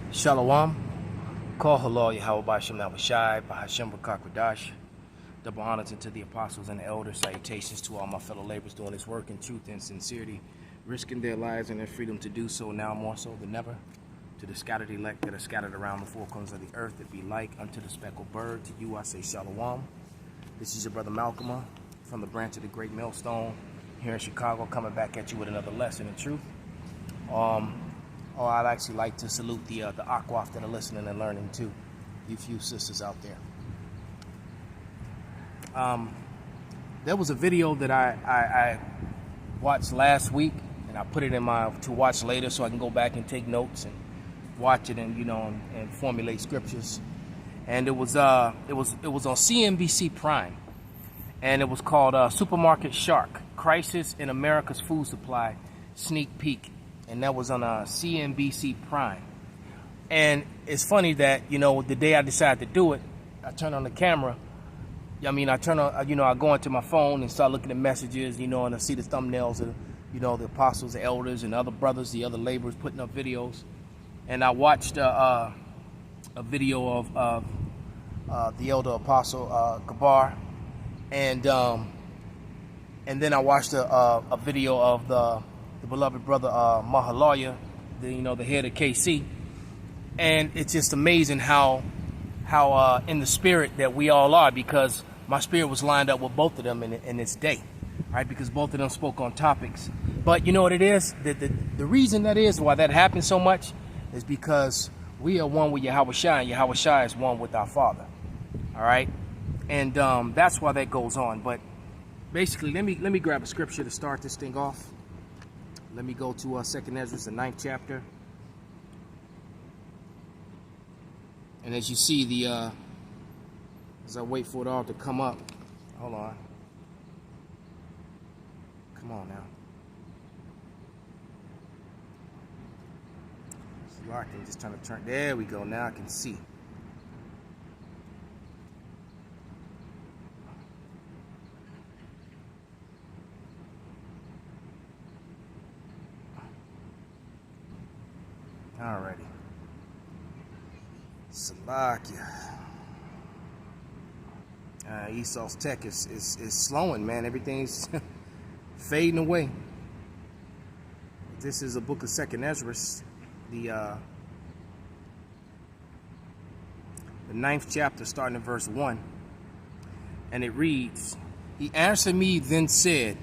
Shalom. Call halal Yahweh Bashim Nabashai, Bahashim Bakakwadash. Double honors unto the apostles and the elders. Salutations to all my fellow laborers doing this work in truth and sincerity, risking their lives and their freedom to do so now more so than ever. To the scattered elect that are scattered around the four corners of the earth, that be like unto the speckled bird. To you I say Shalom. This is your brother Malcolm from the branch of the Great Millstone here in Chicago, coming back at you with another lesson in truth. I'd actually like to salute the Akwaf that are listening and learning too, you few sisters out there. There was a video that I watched last week, and I put it in my to watch later so I can go back and take notes and watch it and and formulate scriptures. And it was on CNBC Prime, and it was called Supermarket Shark: Crisis in America's Food Supply Sneak Peek. And that was on CNBC Prime. And it's funny that, the day I decided to do it, I turned on the camera. I go into my phone and start looking at messages, and I see the thumbnails of, the apostles, the elders, and other brothers, the other laborers putting up videos. And I watched a video of the elder apostle Gabar, and then I watched a video of the beloved brother Mahalaya, the head of KC. And it's just amazing how in the spirit that we all are, because my spirit was lined up with both of them in this day, right? Because both of them spoke on topics. But you know what it is? The reason that is why that happens so much is because we are one with Yahweh Shai, and Yahweh Shai is one with our Father. All right? And that's why that goes on. But basically, let me grab a scripture to start this thing off. Let me go to 2nd Ezra, the 9th chapter. And as you see, as I wait for it all to come up, hold on. Come on now. So I can just trying to turn. There we go. Now I can see. Alrighty. Salakia. Esau's tech is slowing, man. Everything's fading away. This is a book of 2nd Ezra, the 9th chapter, starting in verse 1. And it reads, "He answered me, then said,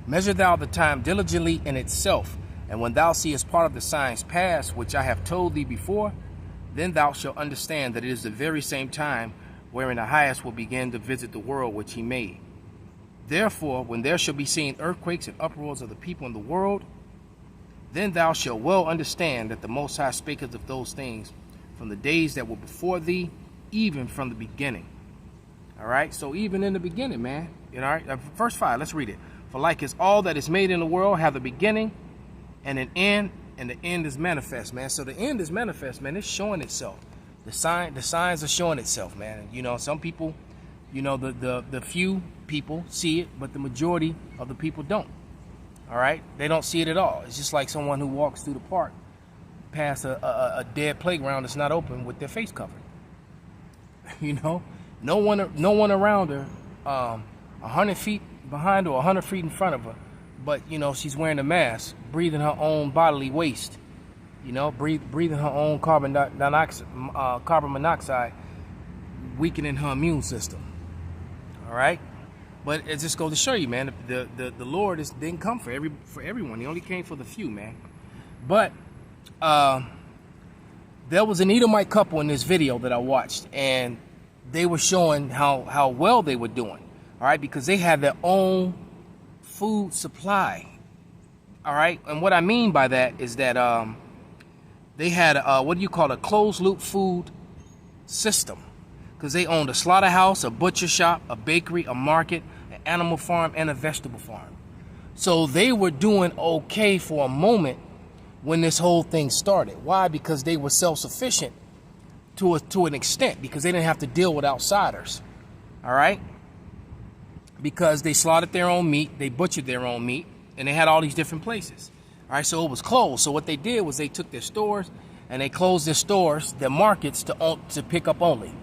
Measure thou the time diligently in itself, and when thou seest part of the signs pass, which I have told thee before, then thou shalt understand that it is the very same time wherein the highest will begin to visit the world which he made. Therefore, when there shall be seen earthquakes and uproars of the people in the world, then thou shalt well understand that the Most High spaketh of those things from the days that were before thee, even from the beginning." All right, so even in the beginning, man. All right, verse 5, let's read it. "For like as all that is made in the world have a beginning and an end, and the end is manifest," man. So the end is manifest, man. It's showing itself. The signs are showing itself, man. Some people, the few people see it, but the majority of the people don't. All right, they don't see it at all. It's just like someone who walks through the park past a dead playground that's not open with their face covered. No one around her, 100 feet behind her or 100 feet in front of her. But, she's wearing a mask, breathing her own bodily waste, breathing her own carbon monoxide, weakening her immune system. All right? But it just goes to show you, man, the Lord didn't come for everyone. He only came for the few, man. But there was an Edomite couple in this video that I watched, and they were showing how well they were doing, all right, because they had their own food supply. All right, and what I mean by that is that they had a closed loop food system, because they owned a slaughterhouse, a butcher shop, a bakery, a market, an animal farm, and a vegetable farm. So they were doing okay for a moment when this whole thing started. Why? Because they were self-sufficient to an extent, because they didn't have to deal with outsiders. All right, because they slaughtered their own meat, they butchered their own meat, and they had all these different places. All right, so it was closed. So what they did was they took their stores, and they closed their stores, their markets to pick up only.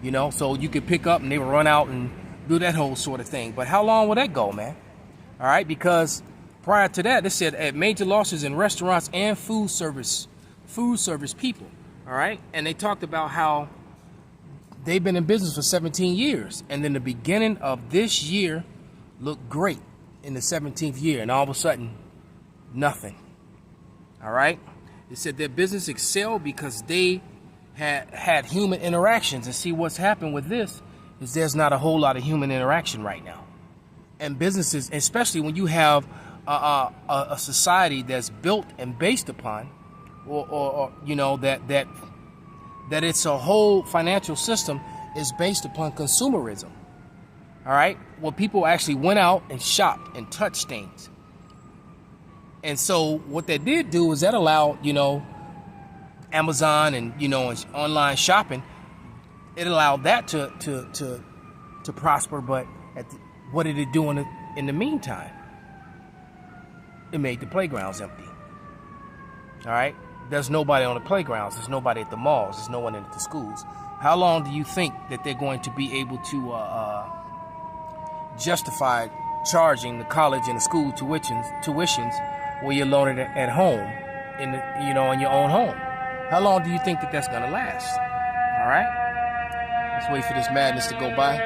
You know, so you could pick up and they would run out and do that whole sort of thing. But how long will that go, man? All right, because prior to that, they said at major losses in restaurants and food service people. All right, and they talked about how they've been in business for 17 years, and then the beginning of this year looked great in the 17th year, and all of a sudden, nothing. All right, they said their business excelled because they had human interactions, and see what's happened with this is there's not a whole lot of human interaction right now, and businesses, especially when you have a society that's built and based upon, or you know, that it's a whole financial system is based upon consumerism. All right, well, people actually went out and shopped and touched things, and so what they did do is that allowed, you know, Amazon and, you know, online shopping, it allowed that to prosper. But what did it do in the meantime? It made the playgrounds empty. All right, there's nobody on the playgrounds. There's nobody at the malls. There's no one at the schools. How long do you think that they're going to be able to justify charging the college and the school tuitions where you're loaded at home, in your own home? How long do you think that that's going to last? All right, let's wait for this madness to go by.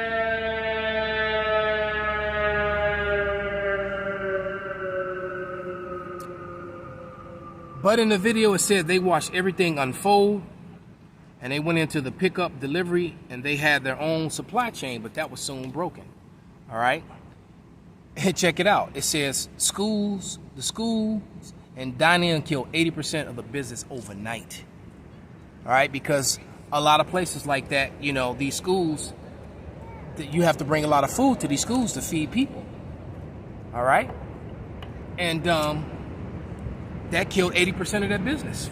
But in the video, it said they watched everything unfold, and they went into the pickup delivery, and they had their own supply chain, but that was soon broken. All right, and check it out. It says the schools and dining killed 80% of the business overnight. All right, because a lot of places like that, you know, these schools, you have to bring a lot of food to these schools to feed people. All right, and that killed 80% of their business.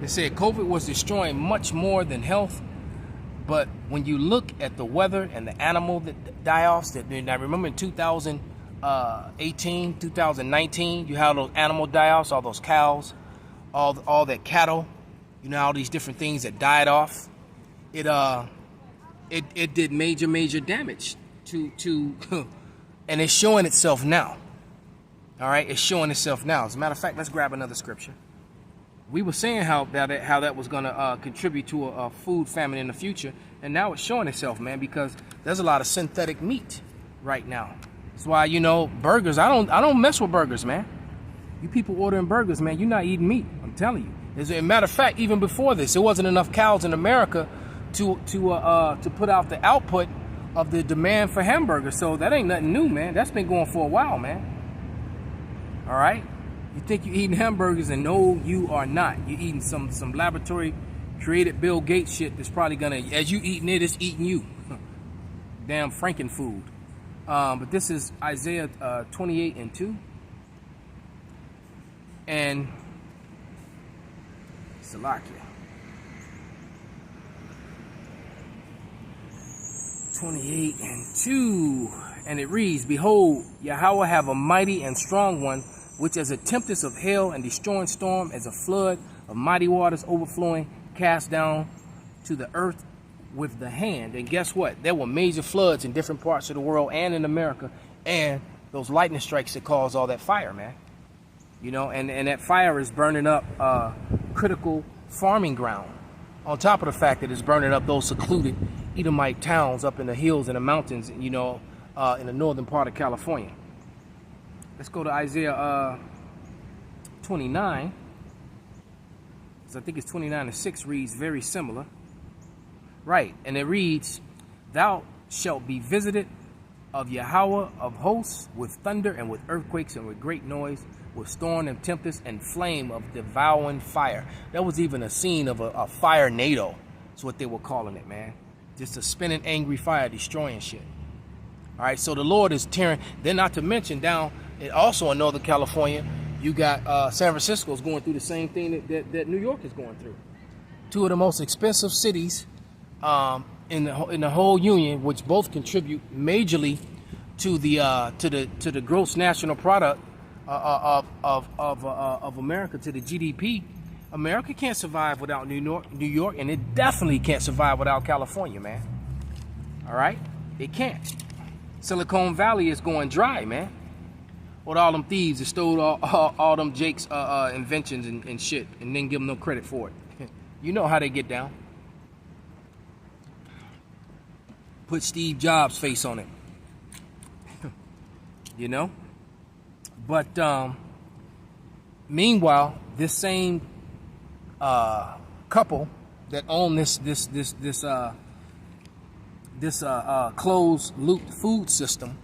They said COVID was destroying much more than health, but when you look at the weather and the animal die-offs, I remember in 2018, 2019, you had those animal die-offs, all those cows, all that cattle, you know, all these different things that died off. It did major damage to and it's showing itself now. All right, it's showing itself now. As a matter of fact, let's grab another scripture. We were saying how that was going to contribute to a food famine in the future, and now it's showing itself, man, because there's a lot of synthetic meat right now. That's why, you know, burgers. I don't mess with burgers, man. You people ordering burgers, man, you're not eating meat. I'm telling you. As a matter of fact, even before this, there wasn't enough cows in America to put out the output of the demand for hamburgers. So that ain't nothing new, man. That's been going for a while, man. All right, you think you're eating hamburgers, and no, you are not. You're eating some laboratory created Bill Gates shit that's probably gonna, as you eating it, it's eating you. Damn Franken food. But this is Isaiah 28:2, and Salakia 28:2, and it reads, "Behold, Yahweh have a mighty and strong one, which as a tempest of hail and destroying storm, as a flood of mighty waters overflowing, cast down to the earth with the hand." And guess what? There were major floods in different parts of the world and in America, and those lightning strikes that caused all that fire, man. You know, and that fire is burning up critical farming ground, on top of the fact that it's burning up those secluded Edomite towns up in the hills and the mountains, you know, in the northern part of California. Let's go to Isaiah 29. I think it's 29:6 reads very similar. Right, and it reads, "Thou shalt be visited of Yahweh of hosts with thunder and with earthquakes and with great noise, with storm and tempest and flame of devouring fire." There was even a scene of a fire NATO. That's what they were calling it, man. Just a spinning angry fire destroying shit. All right, so the Lord is tearing. Then not to mention down, also in Northern California, you got San Francisco is going through the same thing that New York is going through. Two of the most expensive cities in the whole union, which both contribute majorly to the gross national product of America, to the GDP. America can't survive without New York, and it definitely can't survive without California, man. All right? It can't. Silicon Valley is going dry, man. With all them thieves that stole all them Jake's inventions and shit and didn't give them no credit for it. You know how they get down. Put Steve Jobs' face on it. You know? But meanwhile, this same couple that own this closed loop food system,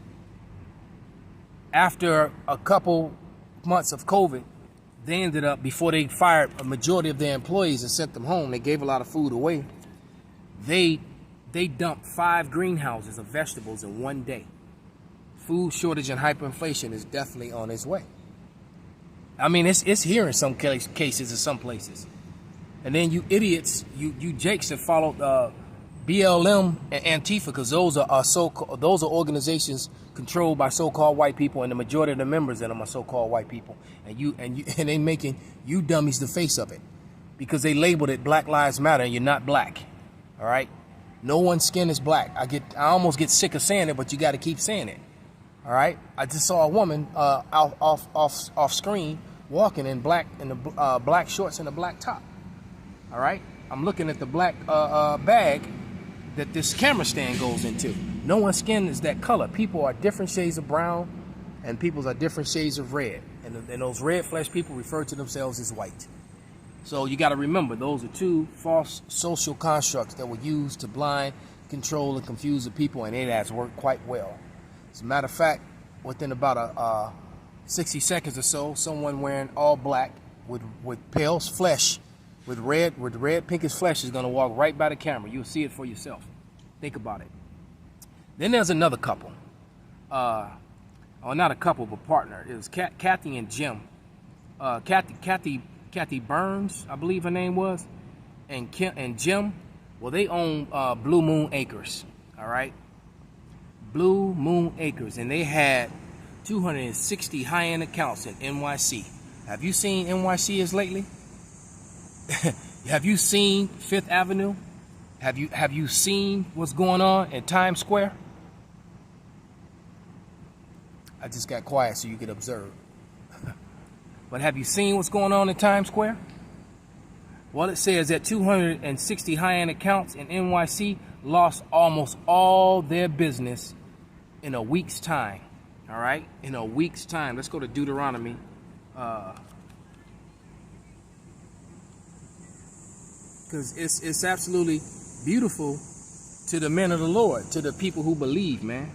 after a couple months of COVID, they ended up, before they fired a majority of their employees and sent them home, they gave a lot of food away. They dumped 5 greenhouses of vegetables in one day. Food shortage and hyperinflation is definitely on its way. I mean, it's here in some cases in some places. And then you idiots, you jakes that followed BLM and Antifa, because those are organizations controlled by so-called white people, and the majority of the members in them are so-called white people. And they making you dummies the face of it, because they labeled it Black Lives Matter, and you're not black. All right, no one's skin is black. I almost get sick of saying it, but you got to keep saying it. All right, I just saw a woman off screen walking in the black shorts and a black top. All right, I'm looking at the black bag that this camera stand goes into. No one's skin is that color. People are different shades of brown, and people's are different shades of red. And those red flesh people refer to themselves as white. So you got to remember, those are 2 false social constructs that were used to blind, control, and confuse the people, and it has worked quite well. As a matter of fact, within about 60 seconds or so, someone wearing all black with pale flesh, with red pinkish flesh, is going to walk right by the camera. You'll see it for yourself. Think about it. Then there's another couple. Or not a couple, but partner. It was Kathy and Jim. Kathy Burns, I believe her name was, and Jim. Well, they own Blue Moon Acres. All right, Blue Moon Acres, and they had 260 high-end accounts in NYC. Have you seen NYC as lately? Have you seen Fifth Avenue? Have you seen what's going on in Times Square? I just got quiet so you could observe. But have you seen what's going on in Times Square? Well, it says that 260 high-end accounts in NYC lost almost all their business in a week's time. All right? In a week's time. Let's go to Deuteronomy. Because it's absolutely beautiful to the men of the Lord, to the people who believe, man.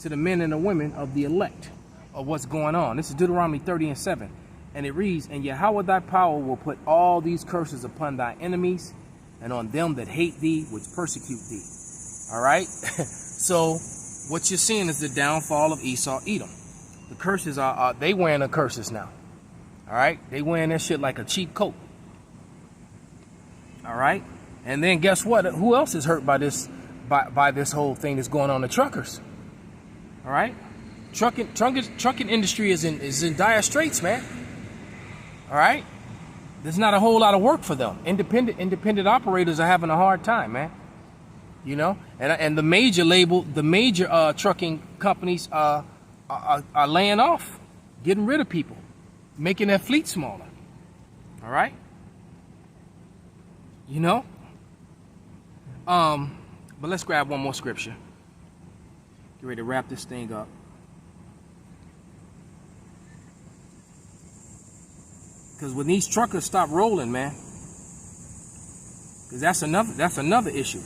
To the men and the women of the elect of what's going on. This is Deuteronomy 30:7. And it reads, "And Yahweh thy power will put all these curses upon thy enemies and on them that hate thee, which persecute thee." All right? So what you're seeing is the downfall of Esau, Edom. The curses are they wearing the curses now. All right? They wearing that shit like a cheap coat. All right? And then guess what? Who else is hurt by this whole thing that's going on? The truckers. All right? Trucking industry is in dire straits, man. All right? There's not a whole lot of work for them. Independent operators are having a hard time, man. You know? And the major trucking companies are laying off, getting rid of people, making their fleet smaller. All right? You know? But let's grab one more scripture. Get ready to wrap this thing up. Because when these truckers stop rolling, man, because that's another issue.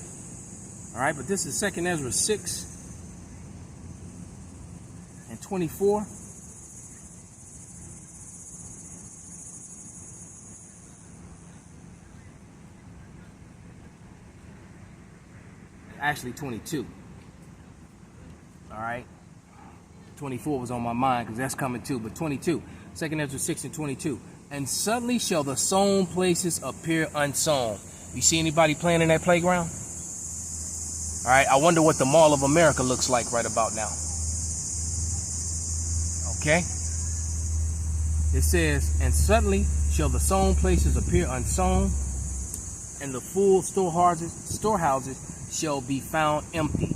All right, but this is 2 Ezra 6:24. Actually 22. All right, 24 was on my mind because that's coming too, but 22, 2 Ezra 6:22. "And suddenly shall the sown places appear unsown." You see anybody playing in that playground? All right, I wonder what the Mall of America looks like right about now. Okay? It says, "And suddenly shall the sown places appear unsown, and the full storehouses shall be found empty.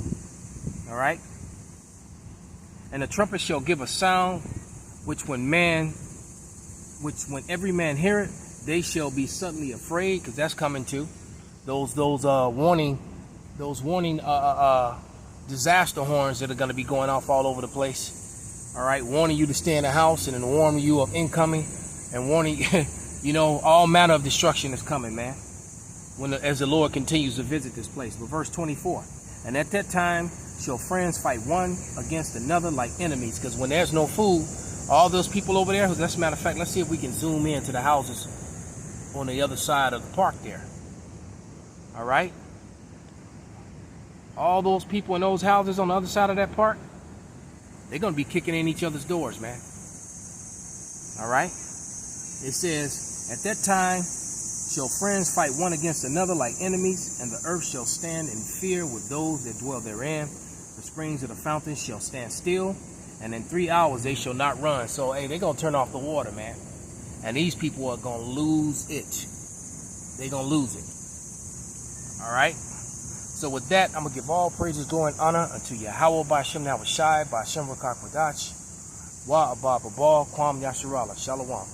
All right? And the trumpet shall give a sound, which when every man hear it, they shall be suddenly afraid, because that's coming too. Those warning disaster horns that are going to be going off all over the place. All right, warning you to stay in the house, and then warning you of incoming, and warning you know, all manner of destruction is coming, man, as the Lord continues to visit this place. But verse 24, and at that time shall friends fight one against another like enemies, because when there's no food, all those people over there, as a matter of fact, let's see if we can zoom in to the houses on the other side of the park there. All right, all those people in those houses on the other side of that park, they're going to be kicking in each other's doors, man. All right, it says, at that time shall friends fight one against another like enemies, and the earth shall stand in fear with those that dwell therein. The springs of the fountains shall stand still, and in 3 hours they shall not run. So, hey, they're going to turn off the water, man. And these people are going to lose it. They're going to lose it. All right? So with that, I'm going to give all praises, glory, and honor unto Yahweh Ba'ashem Nahawashai, Ba'ashem Rakak Wadach, Wa Abba Babal, Kwam Yasharala. Shalom.